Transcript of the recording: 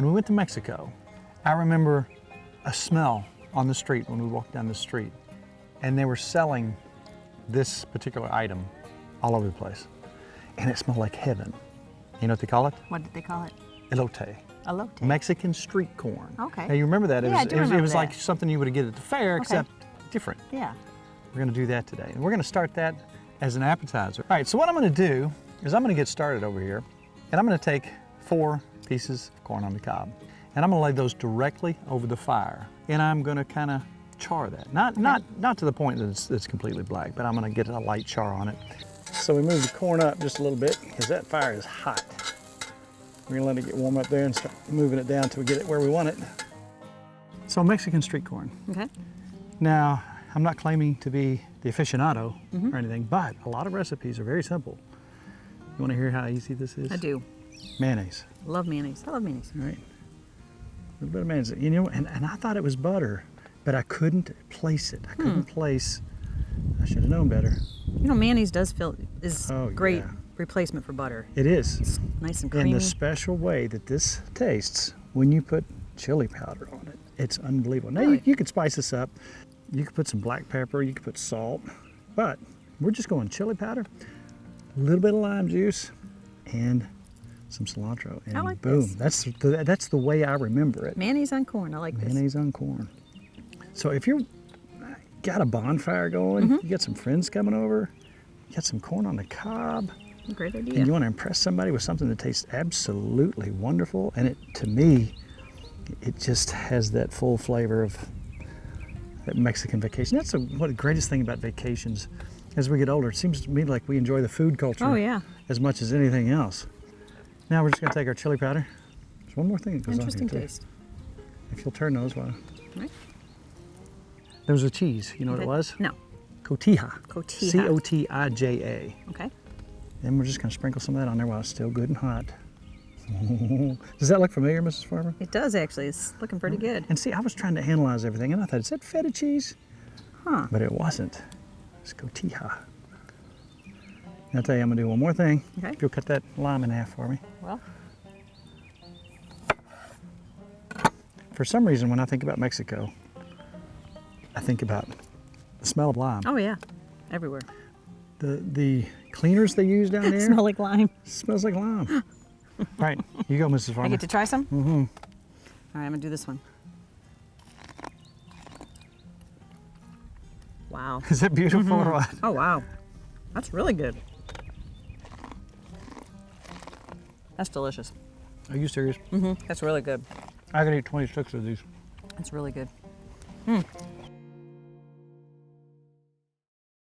when we went to Mexico, I remember a smell on the street when we walked down the street, and they were selling this particular item all over the place, and it smelled like heaven. You know what they call it? What did they call it? Elote. Elote. Mexican street corn. Okay. Now you remember that? Yeah, I do remember it was that. like something you would get at the fair, except different. Yeah. We're gonna do that today. And we're gonna start that as an appetizer. All right, so what I'm gonna do is I'm gonna get started over here, and I'm gonna take 4 pieces of corn on the cob, and I'm gonna lay those directly over the fire. And I'm gonna kinda char that. Not to the point that it's completely black, but I'm gonna get a light char on it. So we move the corn up just a little bit, because that fire is hot. We're gonna let it get warm up there and start moving it down until we get it where we want it. So Mexican street corn. Okay. Now, I'm not claiming to be the aficionado or anything, but a lot of recipes are very simple. You want to hear how easy this is? I do. Mayonnaise. Love mayonnaise. I love mayonnaise. All right. A little bit of mayonnaise. You know, and I thought it was butter, but I couldn't place it. I couldn't place. I should have known better. You know, mayonnaise is great yeah. replacement for butter. It is. It's nice and creamy. In the special way that this tastes when you put chili powder on it. It's unbelievable. Now Really? you could spice this up. You could put some black pepper, you could put salt, but we're just going chili powder, a little bit of lime juice, and some cilantro, and I like boom. this. That's the way I remember it. Mayonnaise on corn. I like this. Mayonnaise on corn. So if you're got a bonfire going, you got some friends coming over, you got some corn on the cob, Great idea. and you want to impress somebody with something that tastes absolutely wonderful, and to me, it just has that full flavor of that Mexican vacation. That's what the greatest thing about vacations. As we get older, it seems to me like we enjoy the food culture as much as anything else. Now we're just gonna take our chili powder. There's one more thing that goes Interesting on here too. taste. If you'll turn those while. Right. There was a cheese, you know what it was? No. Cotija. Cotija. C-O-T-I-J-A. Okay. Then we're just gonna sprinkle some of that on there while it's still good and hot. Does that look familiar, Mrs. Farber? It does actually. It's looking pretty good. And see, I was trying to analyze everything, and I thought, is that feta cheese? Huh. But it wasn't. It's cotija. I'll tell you, I'm gonna do one more thing. Okay. If you'll cut that lime in half for me. Well, For some reason, when I think about Mexico, I think about the smell of lime. oh yeah, everywhere. The cleaners they use down there Smell like lime. smells like lime. All right, you go, Mrs. Farmer. I get to try some? Mm-hmm. All right, I'm gonna do this one. Wow. Is that beautiful or what? Oh wow. That's really good. That's delicious. Are you serious? That's really good. I could eat 26 of these. That's really good.